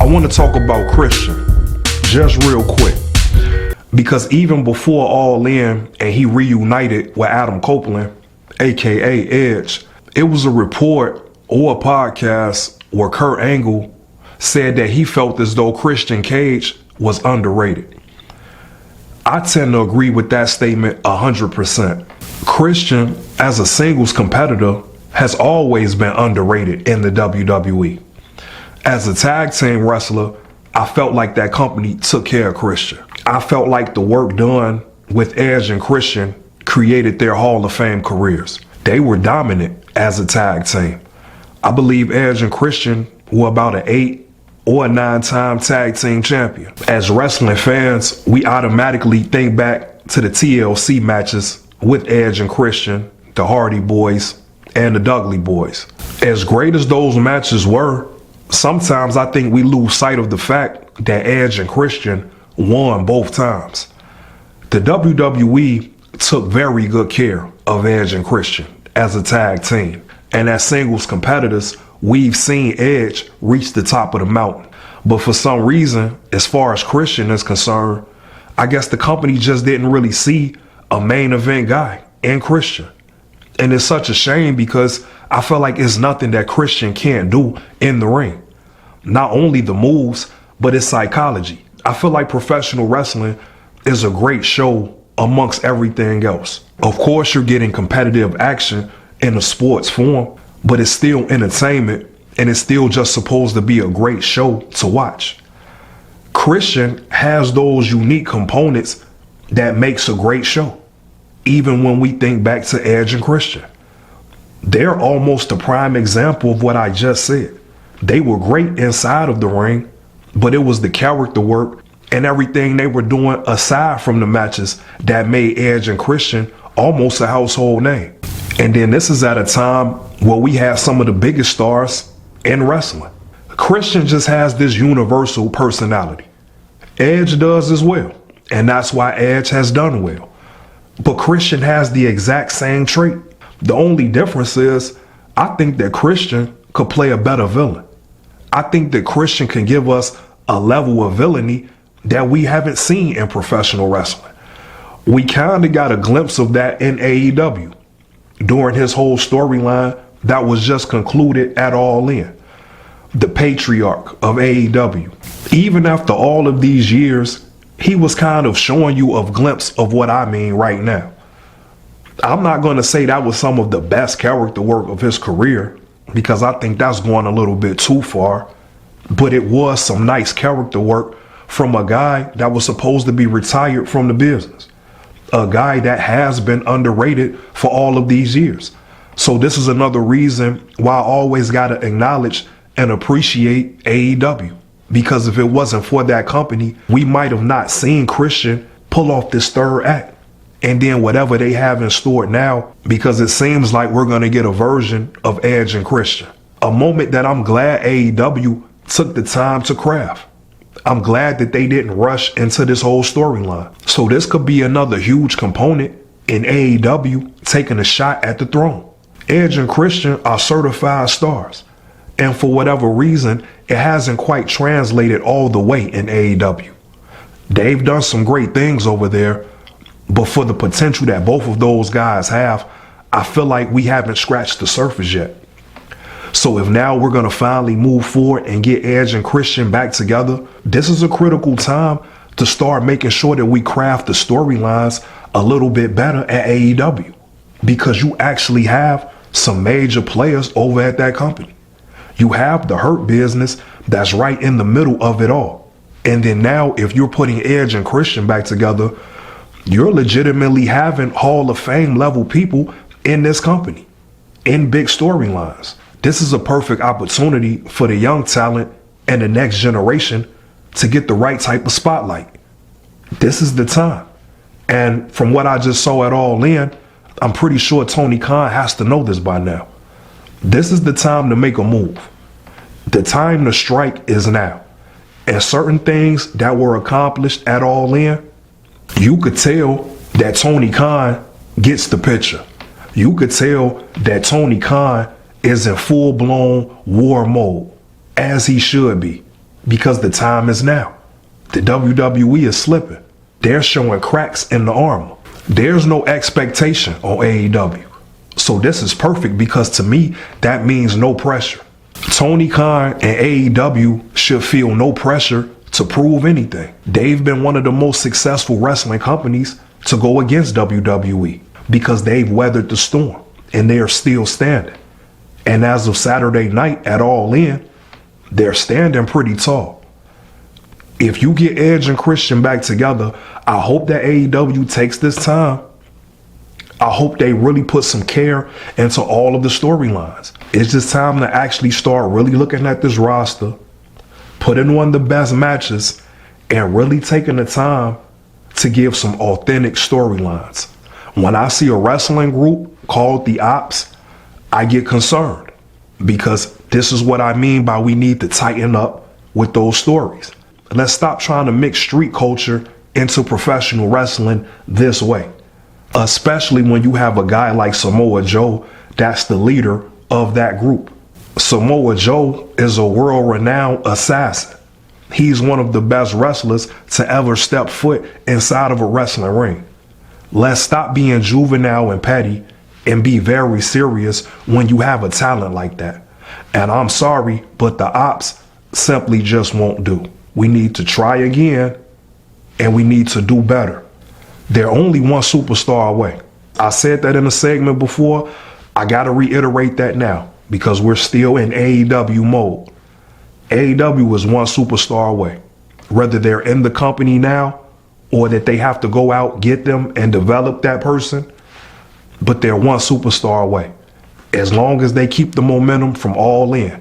I want to talk about Christian, just real quick. Because even before All In and he reunited with Adam Copeland, aka Edge, it was a report or a podcast where Kurt Angle said that he felt as though Christian Cage was underrated. I tend to agree with that statement 100%. Christian, as a singles competitor, has always been underrated in the WWE. As a tag team wrestler, I felt like that company took care of Christian. I felt like the work done with Edge and Christian created their Hall of Fame careers. They were dominant as a tag team. I believe Edge and Christian were about an 8 or a 9-time tag team champion. As wrestling fans, we automatically think back to the TLC matches with Edge and Christian, the Hardy Boys, and the Dudley Boys. As great as those matches were, sometimes I think we lose sight of the fact that Edge and Christian won both times. The WWE took very good care of Edge and Christian as a tag team. And as singles competitors, we've seen Edge reach the top of the mountain. But for some reason, as far as Christian is concerned, I guess the company just didn't really see a main event guy in Christian. And it's such a shame because I feel like it's nothing that Christian can't do in the ring. Not only the moves, but it's psychology. I feel like professional wrestling is a great show amongst everything else. Of course, you're getting competitive action in a sports form, but it's still entertainment and it's still just supposed to be a great show to watch. Christian has those unique components that makes a great show. Even when we think back to Edge and Christian, they're almost a prime example of what I just said. They were great inside of the ring, but it was the character work and everything they were doing aside from the matches that made Edge and Christian almost a household name. And then this is at a time where we have some of the biggest stars in wrestling. Christian just has this universal personality. Edge does as well, and that's why Edge has done well. But Christian has the exact same trait. The only difference is I think that Christian could play a better villain. I think that Christian can give us a level of villainy that we haven't seen in professional wrestling. We kind of got a glimpse of that in AEW during his whole storyline that was just concluded at All In. The patriarch of AEW. Even after all of these years, he was kind of showing you a glimpse of what I mean right now. I'm not going to say that was some of the best character work of his career, because I think that's going a little bit too far, but it was some nice character work from a guy that was supposed to be retired from the business. A guy that has been underrated for all of these years. So this is another reason why I always got to acknowledge and appreciate AEW. Because if it wasn't for that company, we might have not seen Christian pull off this third act. And then whatever they have in store now, because it seems like we're going to get a version of Edge and Christian. A moment that I'm glad AEW took the time to craft. I'm glad that they didn't rush into this whole storyline. So this could be another huge component in AEW taking a shot at the throne. Edge and Christian are certified stars. And for whatever reason, it hasn't quite translated all the way in AEW. They've done some great things over there, but for the potential that both of those guys have, I feel like we haven't scratched the surface yet. So if now we're going to finally move forward and get Edge and Christian back together, this is a critical time to start making sure that we craft the storylines a little bit better at AEW. Because you actually have some major players over at that company. You have the Hurt Business that's right in the middle of it all. And then now if you're putting Edge and Christian back together, you're legitimately having Hall of Fame level people in this company, in big storylines. This is a perfect opportunity for the young talent and the next generation to get the right type of spotlight. This is the time. And from what I just saw at All In, I'm pretty sure Tony Khan has to know this by now. This is the time to make a move. The time to strike is now. And certain things that were accomplished at All In, you could tell that Tony Khan gets the picture. You could tell that Tony Khan is in full-blown war mode, as he should be. because the time is now. The WWE is slipping. They're showing cracks in the armor. There's no expectation on AEW. So this is perfect because to me, that means no pressure. Tony Khan and AEW should feel no pressure to prove anything. They've been one of the most successful wrestling companies to go against WWE because they've weathered the storm and they are still standing. And as of Saturday night at All In, they're standing pretty tall. If you get Edge and Christian back together, I hope that AEW takes this time. I hope they really put some care into all of the storylines. It's just time to actually start really looking at this roster, putting on the best matches, and really taking the time to give some authentic storylines. When I see a wrestling group called the Ops, I get concerned because this is what I mean by we need to tighten up with those stories. Let's stop trying to mix street culture into professional wrestling this way, especially when you have a guy like Samoa Joe that's the leader of that group. Samoa Joe is a world-renowned assassin. He's one of the best wrestlers to ever step foot inside of a wrestling ring. Let's stop being juvenile and petty and be very serious when you have a talent like that. And I'm sorry, but the Ops simply just won't do. We need to try again, and we need to do better. They're only one superstar away. I said that in a segment before. I got to reiterate that now because we're still in AEW mode. AEW is one superstar away. Whether they're in the company now or that they have to go out, get them, and develop that person, but they're one superstar away. As long as they keep the momentum from All In.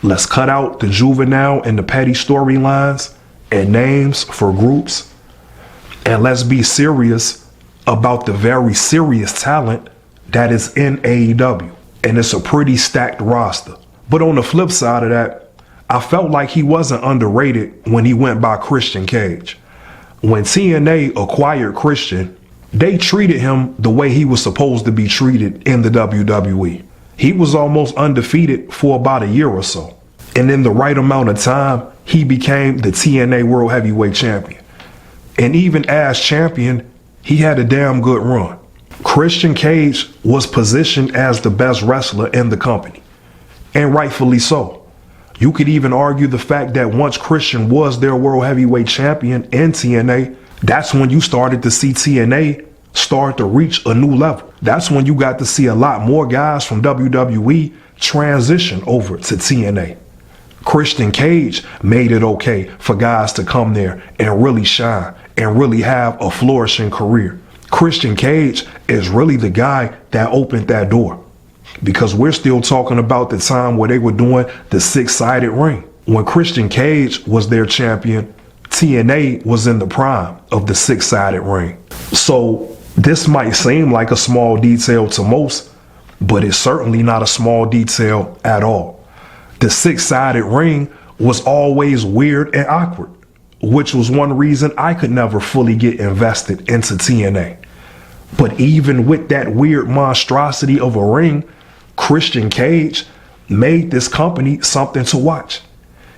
Let's cut out the juvenile and the petty storylines and names for groups. And let's be serious about the very serious talent that is in AEW. And it's a pretty stacked roster. But on the flip side of that, I felt like he wasn't underrated when he went by Christian Cage. When TNA acquired Christian, they treated him the way he was supposed to be treated in the WWE. He was almost undefeated for about a year or so. And in the right amount of time, he became the TNA World Heavyweight Champion. And even as champion, he had a damn good run. Christian Cage was positioned as the best wrestler in the company. And rightfully so. You could even argue the fact that once Christian was their World Heavyweight Champion in TNA, that's when you started to see TNA start to reach a new level. That's when you got to see a lot more guys from WWE transition over to TNA. Christian Cage made it okay for guys to come there and really shine and really have a flourishing career. Christian Cage is really the guy that opened that door. Because we're still talking about the time where they were doing the six-sided ring. When Christian Cage was their champion, TNA was in the prime of the six-sided ring. So this might seem like a small detail to most, but it's certainly not a small detail at all. The six-sided ring was always weird and awkward, which was one reason I could never fully get invested into TNA. But even with that weird monstrosity of a ring, Christian Cage made this company something to watch.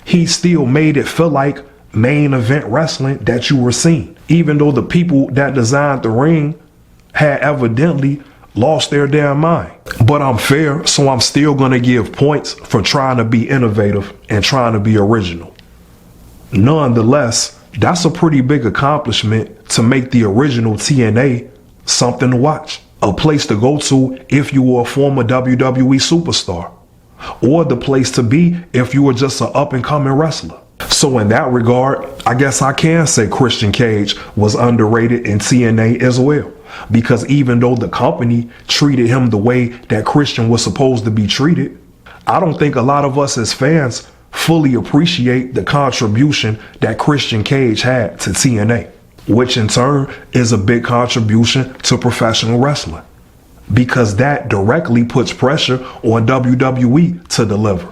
He still made it feel like main event wrestling that you were seeing, even though the people that designed the ring had evidently lost their damn mind. But I'm fair, so I'm still going to give points for trying to be innovative and trying to be original. Nonetheless, that's a pretty big accomplishment to make the original TNA something to watch, a place to go to if you were a former WWE superstar, or the place to be if you were just an up-and-coming wrestler. So in that regard, I guess I can say Christian Cage was underrated in TNA as well, because even though the company treated him the way that Christian was supposed to be treated, I don't think a lot of us as fans fully appreciate the contribution that Christian Cage had to TNA, which in turn is a big contribution to professional wrestling, because that directly puts pressure on WWE to deliver.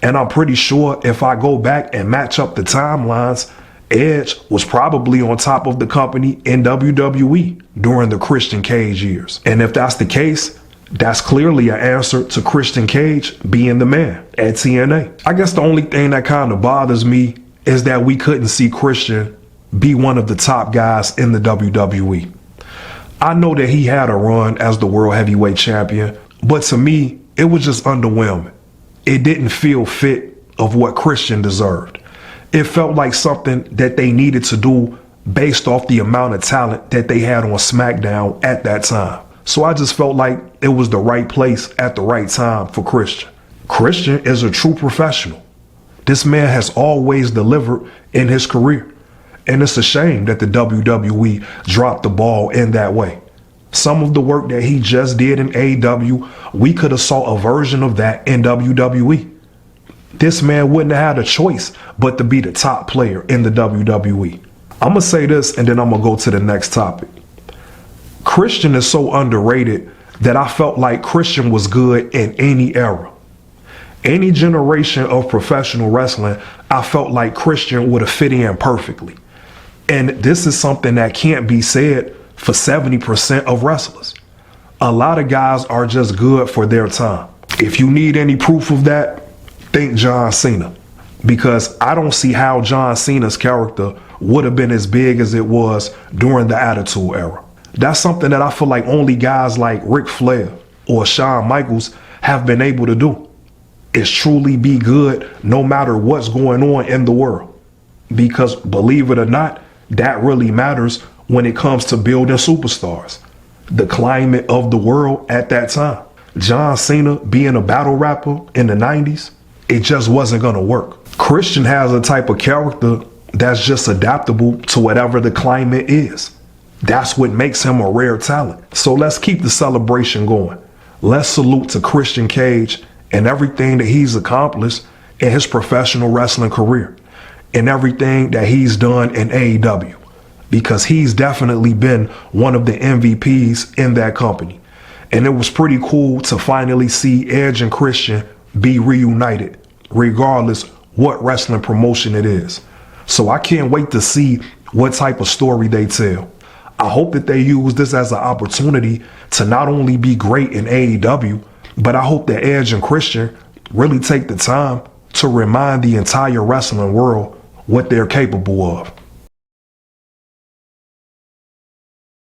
And I'm pretty sure if I go back and match up the timelines, Edge was probably on top of the company in WWE during the Christian Cage years. And if that's the case, That's clearly an answer to Christian Cage being the man at TNA. I guess the only thing that kind of bothers me is that we couldn't see Christian be one of the top guys in the WWE. I know that he had a run as the World Heavyweight Champion, but to me, it was just underwhelming. It didn't feel fit of what Christian deserved. It felt like something that they needed to do based off the amount of talent that they had on SmackDown at that time. So I just felt like it was the right place at the right time for Christian. Christian is a true professional. This man has always delivered in his career. And it's a shame that the WWE dropped the ball in that way. Some of the work that he just did in AEW, we could have saw a version of that in WWE. This man wouldn't have had a choice but to be the top player in the WWE. I'm going to say this and then I'm going to go to the next topic. Christian is so underrated that I felt like Christian was good in any era. Any generation of professional wrestling, I felt like Christian would have fit in perfectly. And this is something that can't be said for 70% of wrestlers. A lot of guys are just good for their time. If you need any proof of that, think John Cena. Because I don't see how John Cena's character would have been as big as it was during the Attitude Era. That's something that I feel like only guys like Ric Flair or Shawn Michaels have been able to do. Is truly be good no matter what's going on in the world. Because believe it or not, that really matters when it comes to building superstars. The climate of the world at that time. John Cena being a battle rapper in the 90s, it just wasn't going to work. Christian has a type of character that's just adaptable to whatever the climate is. That's what makes him a rare talent. So let's keep the celebration going. Let's salute to Christian Cage and everything that he's accomplished in his professional wrestling career and everything that he's done in AEW, because he's definitely been one of the MVPs in that company. And it was pretty cool to finally see Edge and Christian be reunited, regardless what wrestling promotion it is. So I can't wait to see what type of story they tell. I hope that they use this as an opportunity to not only be great in AEW, but I hope that Edge and Christian really take the time to remind the entire wrestling world what they're capable of.